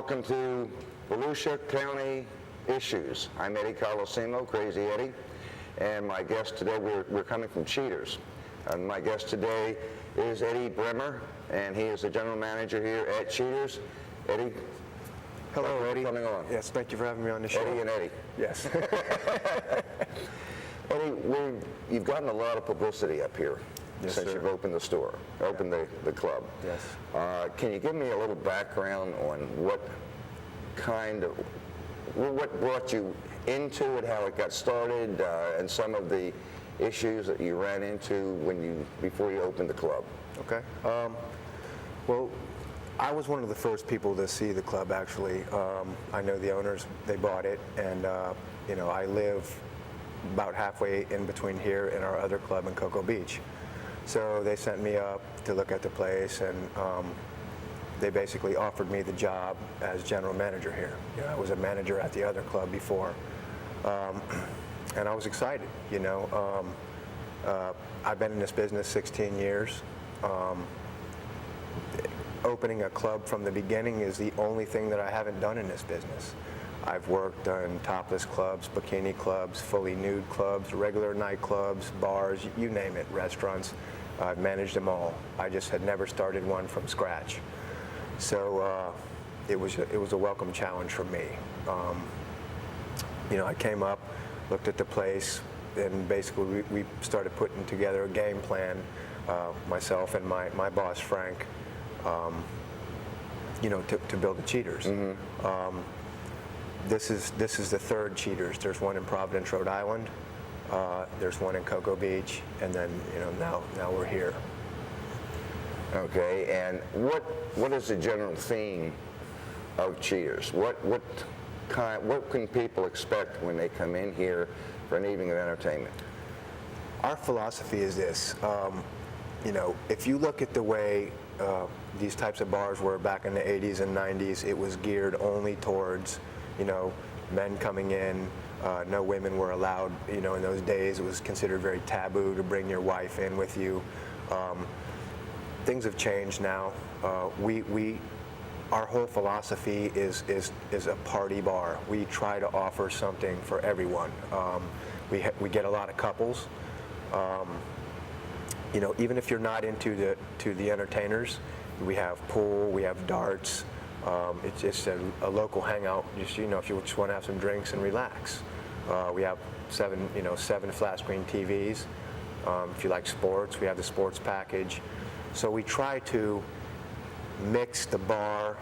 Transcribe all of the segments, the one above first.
welcome to Volusia County Issues. I'm Eddie Colosimo, Crazy Eddie, and my guest today, we're coming from Cheaters. And my guest today is Eddie Bremer, and he is the general manager here at Cheaters. Eddie. Hello, Eddie. Coming on. Yes, thank you for having me on the show. Eddie and Eddie. Yes. Eddie, you've gotten a lot of publicity up here since you've opened the store, opened the club. Yes. Can you give me a little background on what brought you into it, how it got started, and some of the issues that you ran into before you opened the club? Okay. Well, I was one of the first people to see the club, actually. I know the owners, they bought it, and I live about halfway in between here and our other club in Cocoa Beach. So they sent me up to look at the place, and they basically offered me the job as general manager here. I was a manager at the other club before, and I was excited. I've been in this business 16 years. Opening a club from the beginning is the only thing that I haven't done in this business. I've worked on topless clubs, bikini clubs, fully nude clubs, regular nightclubs, bars, you name it, restaurants. I've managed them all. I just had never started one from scratch. So it was a welcome challenge for me. I came up, looked at the place, and basically we started putting together a game plan, myself and my boss, Frank, to build the Cheaters. Mm-hmm. This is the third Cheaters. There's one in Providence, Rhode Island. There's one in Cocoa Beach, and then now we're here. Okay, and what is the general theme of Cheaters? What can people expect when they come in here for an evening of entertainment? Our philosophy is this. If you look at the way these types of bars were back in the 80s and 90s, it was geared only towards men coming in. No women were allowed. In those days, it was considered very taboo to bring your wife in with you. Things have changed now. Our whole philosophy is a party bar. We try to offer something for everyone. We get a lot of couples. Even if you're not into the entertainers, we have pool, we have darts. It's just a local hangout. Just if you just want to have some drinks and relax. We have seven flat screen TVs. If you like sports, we have the sports package. So we try to mix the bar,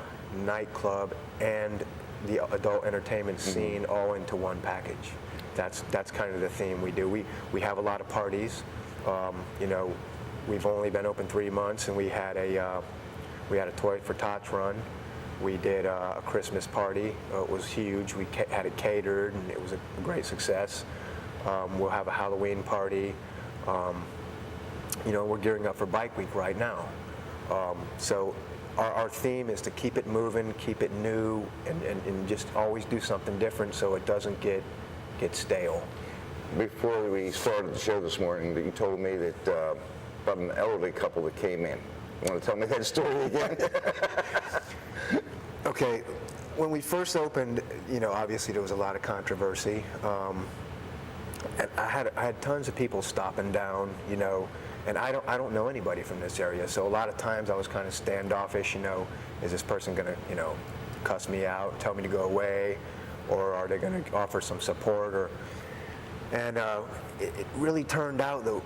nightclub, and the adult entertainment scene all into one package. That's kind of the theme we do. We have a lot of parties. We've only been open 3 months, and we had a Toy for Tots run. We did a Christmas party. It was huge. We had it catered, and it was a great success. We'll have a Halloween party. We're gearing up for Bike Week right now. So our theme is to keep it moving, keep it new, and just always do something different so it doesn't get stale. Before we started the show this morning, you told me that about an elderly couple that came in. You want to tell me that story again? Okay, when we first opened, obviously there was a lot of controversy. And I had tons of people stopping down, and I don't know anybody from this area, so a lot of times I was kind of standoffish. Is this person going to cuss me out, tell me to go away, or are they going to offer some support? And it really turned out that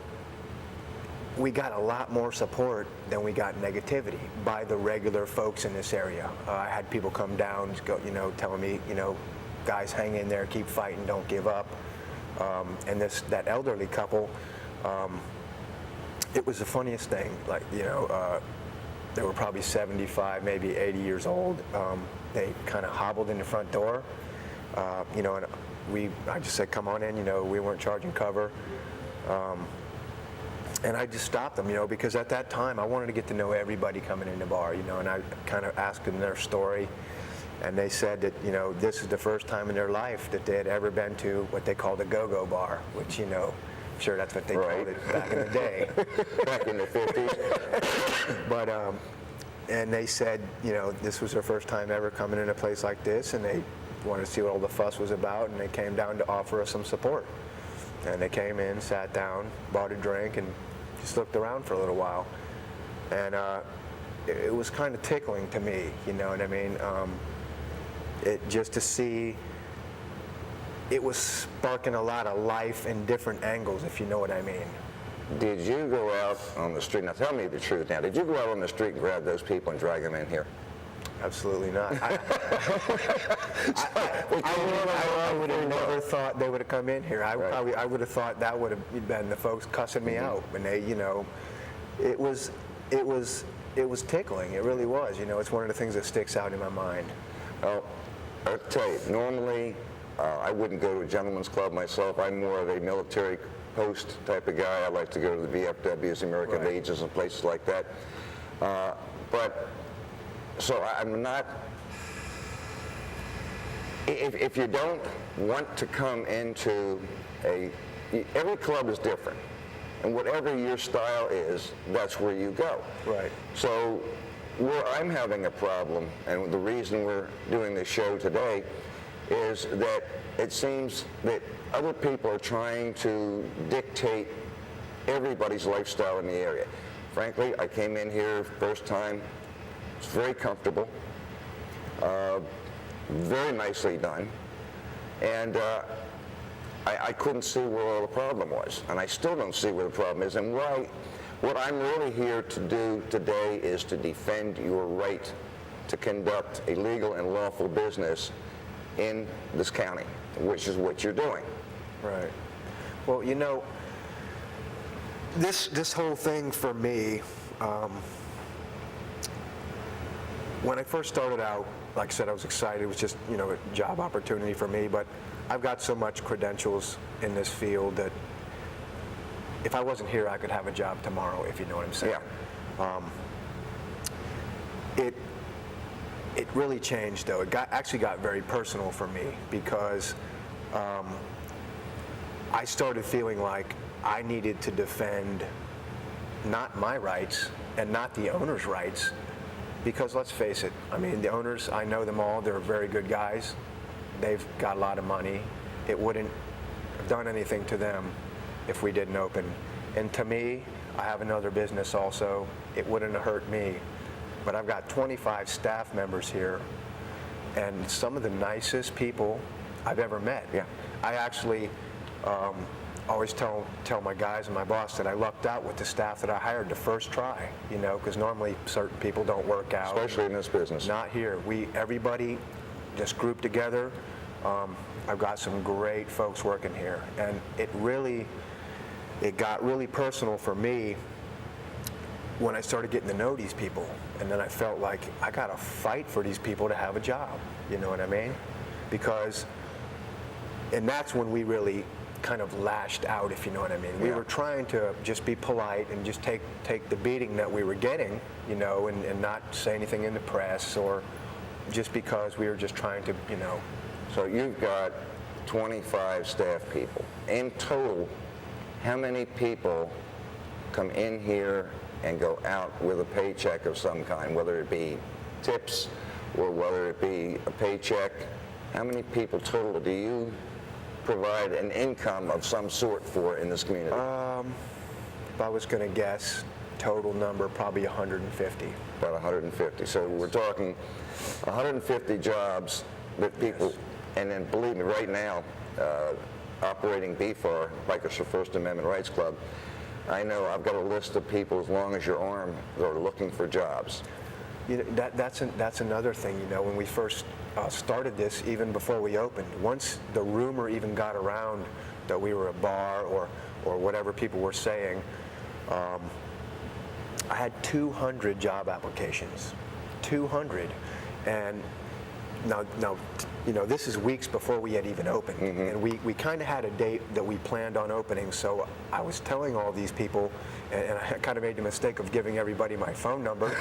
we got a lot more support than we got negativity by the regular folks in this area. I had people come down, telling me, guys, hang in there, keep fighting, don't give up. And that elderly couple, it was the funniest thing. They were probably 75, maybe 80 years old. They kind of hobbled in the front door, and I just said, come on in. We weren't charging cover. And I just stopped them, because at that time I wanted to get to know everybody coming in the bar, and I kind of asked them their story. And they said that, this is the first time in their life that they had ever been to what they called a go-go bar, which, I'm sure that's what they called it back in the day. Back in the 50s. But and they said, you know, this was their first time ever coming in a place like this, and they wanted to see what all the fuss was about, and they came down to offer us some support. And they came in, sat down, bought a drink, and just looked around for a little while. And it was kind of tickling to me, you know what I mean? Just to see, it was sparking a lot of life in different angles, if you know what I mean. Did you go out on the street, now tell me the truth now, did you go out on the street and grab those people and drag them in here? Absolutely not. I would have never thought they would have come in here. I would have thought that would have been the folks cussing me out when they, you know, it was tickling. It really was. You know, it's one of the things that sticks out in my mind. Well, I'll tell you, normally I wouldn't go to a gentleman's club myself. I'm more of a military post type of guy. I like to go to the VFWs, American Legions, and places like that. So I'm not, if you don't want to come into every club is different. And whatever your style is, that's where you go. Right. So where I'm having a problem, and the reason we're doing this show today, is that it seems that other people are trying to dictate everybody's lifestyle in the area. Frankly, I came in here first time. It's very comfortable, very nicely done, and I couldn't see where all the problem was, and I still don't see where the problem is. And what I'm really here to do today is to defend your right to conduct a legal and lawful business in this county, which is what you're doing. Right. Well, you know, this whole thing for me. When I first started out, like I said, I was excited. It was just, you know, a job opportunity for me. But I've got so much credentials in this field that if I wasn't here, I could have a job tomorrow, if you know what I'm saying. Yeah. It really changed, though. It actually got very personal for me because I started feeling like I needed to defend not my rights and not the owner's rights. Because let's face it, I mean, the owners, I know them all, they're very good guys. They've got a lot of money. It wouldn't have done anything to them if we didn't open. And to me, I have another business also. It wouldn't have hurt me. But I've got 25 staff members here, and some of the nicest people I've ever met. Yeah. I actually always tell my guys and my boss that I lucked out with the staff that I hired the first try, you know, because normally certain people don't work out. Especially in this business. Not here. Everybody just grouped together. I've got some great folks working here, and it got really personal for me when I started getting to know these people, and then I felt like I got to fight for these people to have a job, you know what I mean? And that's when we really kind of lashed out, if you know what I mean. We were trying to just be polite and just take the beating that we were getting, you know, and not say anything in the press, or just because we were just trying to, you know. So you've got 25 staff people. In total, how many people come in here and go out with a paycheck of some kind, whether it be tips or whether it be a paycheck? How many people total do you provide an income of some sort for in this community? If I was going to guess, total number, probably 150. About 150. So we're talking 150 jobs that people, and then believe me, right now, operating BFAR, Bikers for First Amendment Rights Club, I know I've got a list of people as long as your arm that are looking for jobs. You know, that's another thing, you know, when we first started this, even before we opened, once the rumor even got around that we were a bar or whatever people were saying, I had 200 job applications, 200, and now, you know, this is weeks before we had even opened, and we kind of had a date that we planned on opening, so I was telling all these people, and I kind of made the mistake of giving everybody my phone number.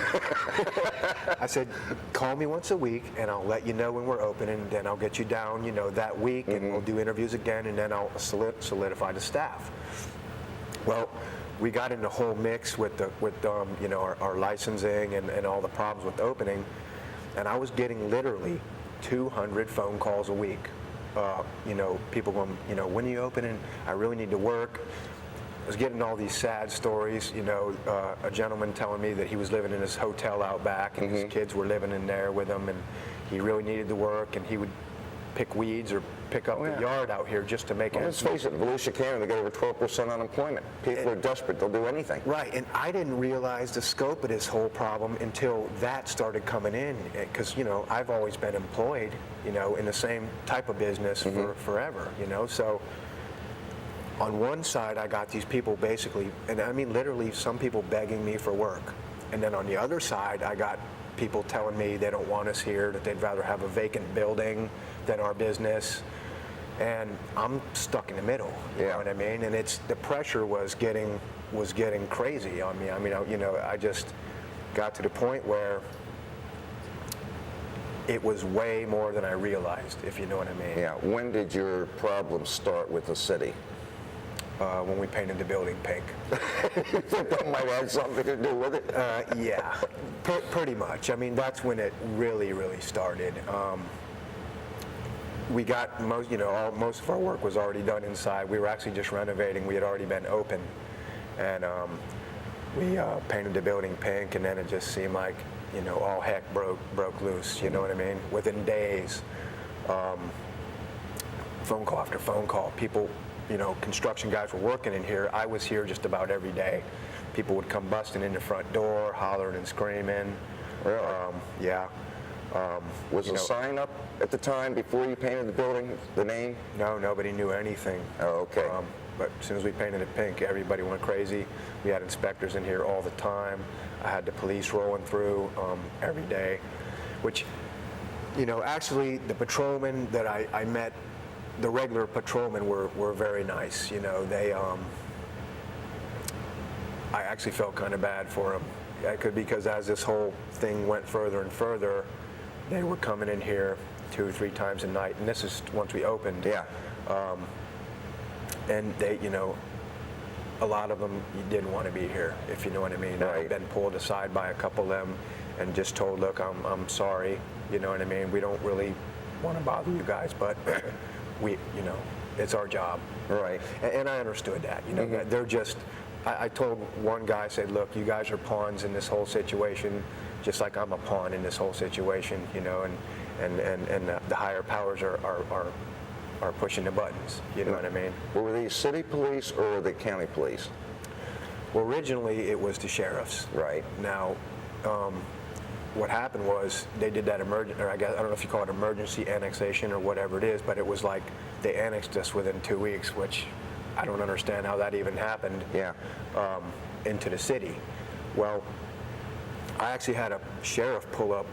I said, call me once a week, and I'll let you know when we're opening, then I'll get you down, you know, that week, and we'll do interviews again, and then I'll solidify the staff. Well, we got in the whole mix with you know, our licensing and all the problems with opening, and I was getting literally 200 phone calls a week. You know, people going, you know, when are you opening? I really need to work. I was getting all these sad stories, you know, a gentleman telling me that he was living in his hotel out back and his kids were living in there with him, and he really needed to work, and he would pick weeds or pick up the yard out here just to make it. Let's face it, in Volusia County, they got over 12% unemployment. People are desperate. They'll do anything. Right, and I didn't realize the scope of this whole problem until that started coming in, because, you know, I've always been employed, you know, in the same type of business for forever, you know, so on one side I got these people basically, and I mean literally some people begging me for work, and then on the other side I got people telling me they don't want us here, that they'd rather have a vacant building than our business, and I'm stuck in the middle. You know what I mean? And it's the pressure was getting crazy on me. I mean, you know, I just got to the point where it was way more than I realized, if you know what I mean. Yeah. When did your problems start with the city? When we painted the building pink. That might have something to do with it. Yeah, pretty much. I mean, that's when it really, really started. We got most, you know, most of our work was already done inside. We were actually just renovating. We had already been open, and we painted the building pink, and then it just seemed like, you know, all heck broke loose. You know what I mean? Within days, phone call after phone call, people. You know, construction guys were working in here. I was here just about every day. People would come busting in the front door, hollering and screaming. Really? Yeah. Was the sign up at the time before you painted the building, the name? No, nobody knew anything. Oh, okay. But as soon as we painted it pink, everybody went crazy. We had inspectors in here all the time. I had the police rolling through every day, which, you know, actually the patrolmen that I met, the regular patrolmen were very nice. You know, they, I actually felt kind of bad for them. Because as this whole thing went further and further, they were coming in here 2 or 3 times a night, and this is once we opened. Yeah. And they, you know, a lot of them didn't want to be here, if you know what I mean. Right. I've been pulled aside by a couple of them and just told, look, I'm sorry, you know what I mean. We don't really want to bother you guys, but we, you know, it's our job. Right. And I understood that, you know, they're just, I told one guy, I said, look, you guys are pawns in this whole situation, just like I'm a pawn in this whole situation, you know, and the higher powers are pushing the buttons, you know what I mean? Well, were these city police or were they county police? Well, originally it was the sheriffs. Right. Now, what happened was they did that or I don't know if you call it emergency annexation or whatever it is, but it was like they annexed us within 2 weeks, which I don't understand how that even happened. Yeah. Into the city. Well, I actually had a sheriff pull up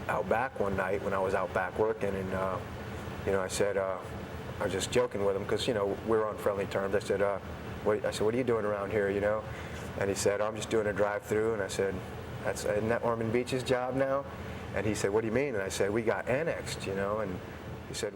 out back one night when I was out back working, and you know, I said, I was just joking with him because, you know, we're on friendly terms. I said, what are you doing around here, you know? And he said, I'm just doing a drive-through. And I said, isn't that Ormond Beach's job now? And he said, what do you mean? And I said, we got annexed, you know? And he said,